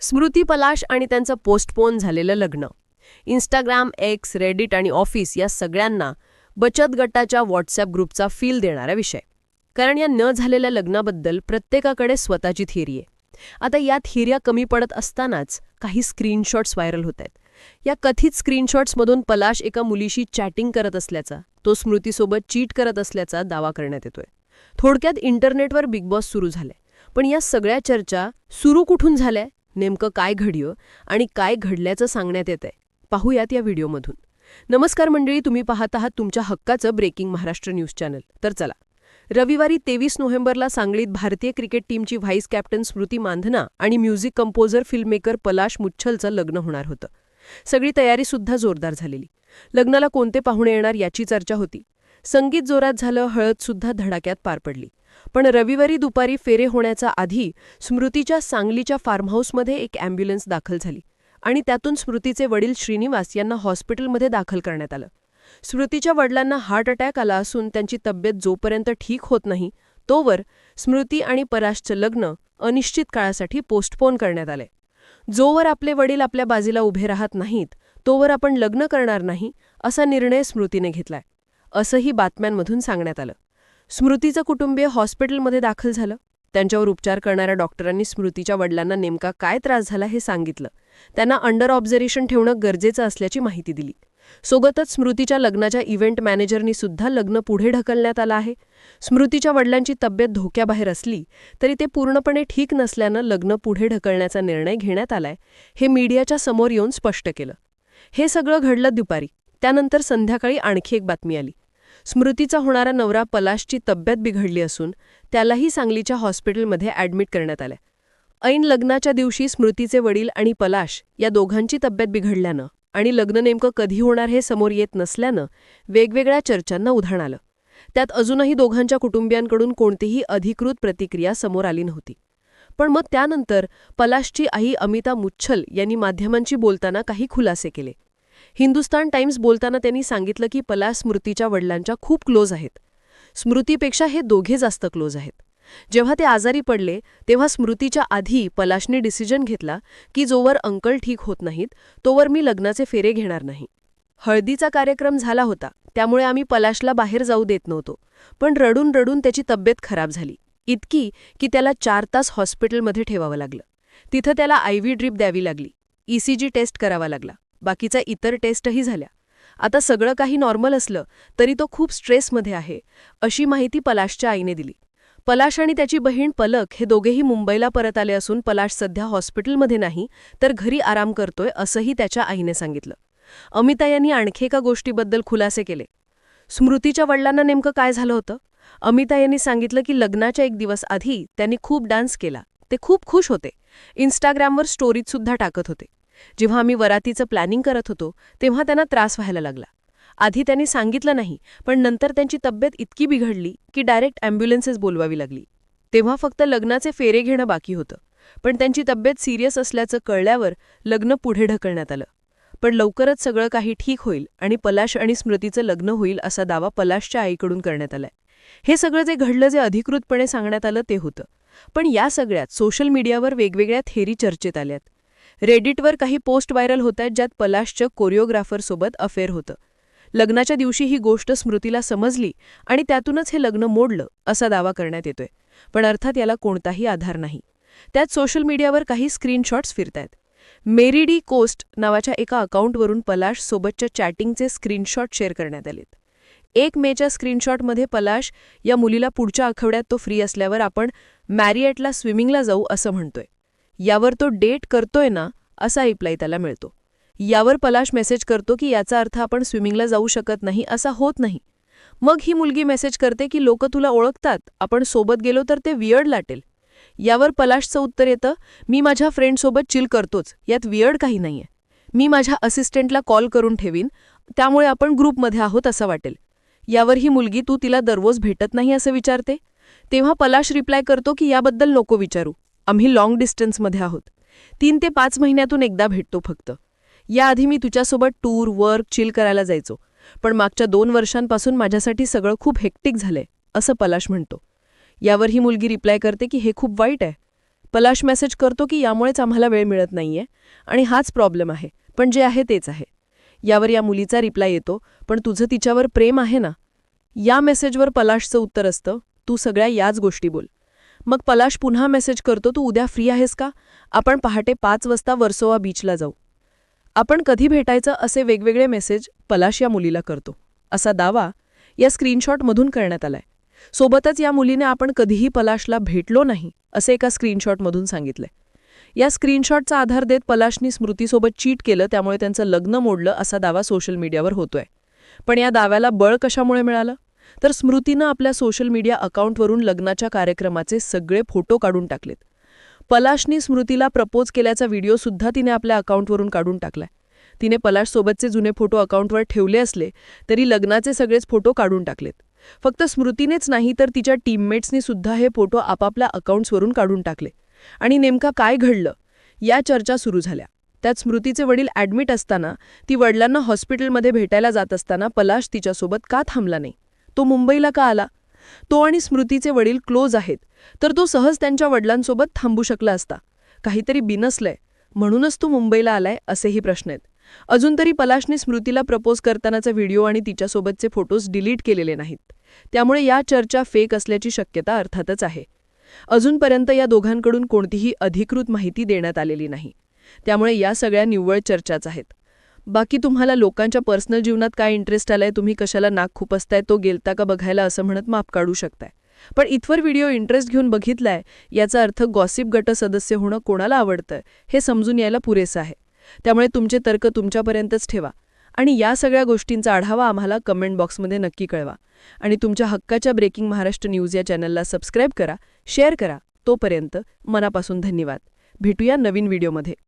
स्मृती पलाश आणि त्यांचं पोस्टपोन झालेलं लग्न. इंस्टाग्राम, एक्स, रेडिट आणि ऑफिस या सगळ्यांना बचत गटाच्या व्हॉट्सॲप ग्रुपचा फील देणारा विषय. कारण या न झालेल्या लग्नाबद्दल प्रत्येकाकडे स्वतःची थिअरी आहे. आता या थिअऱ्या कमी पडत असतानाच काही स्क्रीनशॉट्स व्हायरल होत आहेत. या कथित स्क्रीनशॉट्समधून पलाश एका मुलीशी चॅटिंग करत असल्याचा, तो स्मृतीसोबत चीट करत असल्याचा दावा करण्यात येतोय. थोडक्यात इंटरनेटवर बिग बॉस सुरू झालंय. पण या सगळ्या चर्चा सुरू कुठून झाल्या, नेमकं काय घडलं आणि काय घडल्याचं सांगण्यात येतंय, पाहूयात या व्हिडिओमधून. नमस्कार मंडळी, तुम्ही पाहत आहात तुमच्या हक्काचं ब्रेकिंग महाराष्ट्र न्यूज चॅनल. तर चला, रविवारी 23 नोव्हेंबरला सांगलीत भारतीय क्रिकेट टीमची व्हाईस कॅप्टन स्मृती मानधना आणि म्युझिक कंपोजर फिल्ममेकर पलाश मुच्छलचं लग्न होणार होतं. सगळी तयारीसुद्धा जोरदार झालेली. लग्नाला कोणते पाहुणे येणार याची चर्चा होती. संगीत जोरात झालं, हळदसुद्धा धडाक्यात पार पडली. पण रविवारी दुपारी फेरे होण्याचा आधी स्मृतीच्या सांगलीच्या फार्म हाऊसमध्ये एक ॲम्ब्युलन्स दाखल झाली आणि त्यातून स्मृतीचे वडील श्रीनिवास यांना हॉस्पिटलमध्ये दाखल करण्यात आलं. स्मृतीच्या वडिलांना हार्ट अटॅक आला असून त्यांची तब्येत जोपर्यंत ठीक होत नाही तोवर स्मृती आणि पलाशचं लग्न अनिश्चित काळासाठी पोस्टपोन करण्यात आलंय. जोवर आपले वडील आपल्या बाजूला उभे राहत नाहीत तोवर आपण लग्न करणार नाही असा निर्णय स्मृतीने घेतलाय, असंही बातम्यांमधून सांगण्यात आलं. स्मृतीचं कुटुंबीय हॉस्पिटलमध्ये दाखल झालं. त्यांच्यावर उपचार करणाऱ्या डॉक्टरांनी स्मृतीच्या वडिलांना नेमका काय त्रास झाला हे सांगितलं. त्यांना अंडर ऑब्झर्वेशन ठेवणं गरजेचं असल्याची माहिती दिली. सोबतच स्मृतीच्या लग्नाच्या इव्हेंट मॅनेजरनी सुद्धा लग्न पुढे ढकलण्यात आलं आहे. स्मृतीच्या वडिलांची तब्येत धोक्याबाहेर असली तरी ते पूर्णपणे ठीक नसल्यानं लग्न पुढे ढकलण्याचा निर्णय घेण्यात आलाय, हे मीडियाच्या समोर येऊन स्पष्ट केलं. हे सगळं घडलं दुपारी. त्यानंतर संध्याकाळी आणखी एक बातमी आली. स्मृतीचा होणारा नवरा पलाशची तब्येत बिघडली असून त्यालाही सांगलीच्या हॉस्पिटलमध्ये ॲडमिट करण्यात आलंय. ऐन लग्नाच्या दिवशी स्मृतीचे वडील आणि पलाश या दोघांची तब्येत बिघडल्यानं आणि लग्न नेमकं कधी होणार हे समोर येत नसल्यानं वेगवेगळ्या चर्चांना उधाण आलं. त्यात अजूनही दोघांच्या कुटुंबियांकडून कोणतीही अधिकृत प्रतिक्रिया समोर आली नव्हती. पण मग त्यानंतर पलाशची आई अमिता मुच्छल यांनी माध्यमांशी बोलताना काही खुलासे केले. हिंदुस्तान टाइम्स बोलताना त्यांनी सांगितलं की पलाश स्मृतीच्या वडिलांच्या खूप क्लोज आहेत. स्मृतीपेक्षा हे दोघे जास्त क्लोज आहेत. जेव्हा ते आजारी पडले तेव्हा स्मृतीच्या आधी पलाशने डिसिजन घेतला की जोवर अंकल ठीक होत नाहीत तोवर मी लग्नाचे फेरे घेणार नाही. हळदीचा कार्यक्रम झाला होता त्यामुळे आम्ही पलाशला बाहेर जाऊ देत नव्हतो. पण रडून रडून त्याची तब्येत खराब झाली, इतकी की त्याला 4 तास हॉस्पिटलमध्ये ठेवावं लागलं. तिथं त्याला IV ड्रीप द्यावी लागली, ECG टेस्ट करावा लागला, बाकीच्या इतर टेस्टही झाल्या. आता सगळं काही नॉर्मल असलं तरी तो खूप स्ट्रेसमध्ये आहे, अशी माहिती पलाशच्या आईने दिली. पलाश आणि त्याची बहीण पलक हे दोघेही मुंबईला परत आले असून पलाश सध्या हॉस्पिटलमध्ये नाही तर घरी आराम करतोय, असंही त्याच्या आईने सांगितलं. अमिता यांनी आणखी एका गोष्टीबद्दल खुलासे केले. स्मृतीच्या वडिलांना नेमकं काय झालं होतं? अमिता यांनी सांगितलं की लग्नाच्या 1 दिवस आधी त्यांनी खूप डान्स केला. ते खूप खुश होते. इंस्टाग्रामवर स्टोरीजसुद्धा टाकत होते. जेव्हा आम्ही वरातीचं प्लॅनिंग करत होतो तेव्हा त्यांना त्रास व्हायला लागला. आधी त्यांनी सांगितलं नाही, पण नंतर त्यांची तब्येत इतकी बिघडली की डायरेक्ट ॲम्ब्युलन्सेस बोलवावी लागली. तेव्हा फक्त लग्नाचे फेरे घेणं बाकी होतं. पण त्यांची तब्येत सिरियस असल्याचं कळल्यावर लग्न पुढे ढकलण्यात आलं. पण लवकरच सगळं काही ठीक होईल आणि पलाश आणि स्मृतीचं लग्न होईल असा दावा पलाशच्या आईकडून करण्यात आलाय. हे सगळं जे घडलं, जे अधिकृतपणे सांगण्यात आलं ते होतं. पण या सगळ्यात सोशल मीडियावर वेगवेगळ्या थेरी चर्चेत आल्यात. रेडिटवर काही पोस्ट व्हायरल होत आहेत ज्यात पलाशचं कोरिओग्राफरसोबत अफेअर होतं. लग्नाच्या दिवशी ही गोष्ट स्मृतीला समजली आणि त्यातूनच हे लग्न मोडलं असा दावा करण्यात येतोय. पण अर्थात याला कोणताही आधार नाही. त्यात सोशल मीडियावर काही स्क्रीनशॉट्स फिरतायत. मेरी डी कोस्ट नावाच्या एका अकाउंटवरून पलाश सोबतच्या चॅटिंगचे स्क्रीनशॉट शेअर करण्यात आलेत. 1 मेच्या स्क्रीनशॉटमध्ये पलाश या मुलीला पुढच्या आठवड्यात तो फ्री असल्यावर आपण मॅरिएटला स्विमिंगला जाऊ असं म्हणतोय. यावर तो डेट करतोय ना असा रिप्लाय त्याला मिळतो. यावर पलाश मेसेज करतो की याचा अर्थ आपण स्विमिंगला जाऊ शकत नाही असा होत नाही. मग ही मुलगी मेसेज करते की लोक तुला ओळखतात, आपण सोबत गेलो तर ते वियर्ड लाटेल. यावर पलाशचं उत्तर येतं, मी माझ्या फ्रेंडसोबत चिल करतोच, यात वियर्ड काही नाहीये. मी माझ्या असिस्टंटला कॉल करून ठेवीन, त्यामुळे आपण ग्रुपमध्ये आहोत असं वाटेल. यावर ही मुलगी तू तिला दररोज भेटत नाही असं विचारते. तेव्हा पलाश रिप्लाय करतो की याबद्दल नको विचारू, आम्ही लॉंग डिस्टन्समध्ये आहोत. 3 ते 5 महिन्यातून एकदा भेटतो फक्त. याआधी मी तुझ्यासोबत टूर, वर्क, चिल करायला जायचो, पण मागच्या 2 वर्षांपासून माझ्यासाठी सगळं खूप हेक्टिक झालंय असं पलाश म्हणतो. यावर ही मुलगी रिप्लाय करते की हे खूप वाईट आहे. पलाश मेसेज करतो की यामुळेच आम्हाला वेळ मिळत नाहीये आणि हाच प्रॉब्लेम आहे, पण जे आहे तेच आहे. यावर या मुलीचा रिप्लाय येतो, पण तुझं तिच्यावर प्रेम आहे ना? या मेसेजवर पलाशचं उत्तर असतं, तू सगळ्या याच गोष्टी बोल. मग पलाश पुन्हा मेसेज करतो, तू उद्या फ्री आहेस का? आपण पहाटे 5 वाजता वर्सोवा बीचला जाऊ. आपण कधी भेटायचं असे वेगवेगळे मेसेज पलाश या मुलीला करतो. असा दावा या स्क्रीनशॉटमधून करण्यात आलाय. सोबतच या मुलीने आपण कधीही पलाशला भेटलो नाही असे एका स्क्रीनशॉटमधून सांगितलंय. या स्क्रीनशॉटचा आधार देत पलाशनी स्मृतीसोबत चीट केलं, त्यामुळे त्यांचं लग्न मोडलं असा दावा सोशल मीडियावर होतोय. पण या दाव्याला बळ कशामुळे मिळालं? तर स्मृतीनं आपल्या सोशल मीडिया अकाउंटवरून लग्नाच्या कार्यक्रमाचे सगळे फोटो काढून टाकलेत. पलाशनी स्मृतीला प्रपोज केल्याचा व्हिडिओसुद्धा तिने आपल्या अकाउंटवरून काढून टाकलाय. तिने पलाशसोबतचे जुने फोटो अकाउंटवर ठेवले असले तरी लग्नाचे सगळेच फोटो काढून टाकलेत. फक्त स्मृतीनेच नाही तर तिच्या टीममेट्सनी सुद्धा हे फोटो आपापल्या अकाउंट्सवरून काढून टाकले. आणि नेमका काय घडलं या चर्चा सुरू झाल्या. त्यात स्मृतीचे वडील ॲडमिट असताना ती वडिलांना हॉस्पिटलमध्ये भेटायला जात असताना पलाश तिच्यासोबत का थांबला नाही? तो मुंबईला का आला? तो आणि स्मृतीचे वडील क्लोज आहेत, तर तो सहज त्यांच्या वडिलांसोबत थांबू शकला असता. काहीतरी बिनसलंय, म्हणूनच तो मुंबईला आलाय असेही प्रश्न आहेत. अजून तरी पलाशने स्मृतीला प्रपोज करतानाचा व्हिडिओ आणि तिच्यासोबतचे फोटोज डिलीट केलेले नाहीत. त्यामुळे या चर्चा फेक असल्याची शक्यता अर्थातच आहे. अजूनपर्यंत या दोघांकडून कोणतीही अधिकृत माहिती देण्यात आलेली नाही. त्यामुळे या सगळ्या निव्वळ चर्चाच आहेत. बाकी तुम्हाला लोकांच्या पर्सनल जीवनात काय इंटरेस्ट आलाय, तुम्ही कशाला नाक खुपसताय, तो गेलता का बघायला असं म्हणत माप काढू शकताय. पण इथवर व्हिडिओ इंटरेस्ट घेऊन बघितलाय याचा अर्थ गॉसिप गट सदस्य होणं कोणाला आवडतंय हे समजून यायला पुरेसं आहे. त्यामुळे तुमचे तर्क तुमच्यापर्यंतच ठेवा आणि या सगळ्या गोष्टींचा आढावा आम्हाला कमेंट बॉक्समध्ये नक्की कळवा. आणि तुमच्या हक्काच्या ब्रेकिंग महाराष्ट्र न्यूज या चॅनलला सबस्क्राईब करा, शेअर करा. तोपर्यंत मनापासून धन्यवाद. भेटूया नवीन व्हिडिओमध्ये.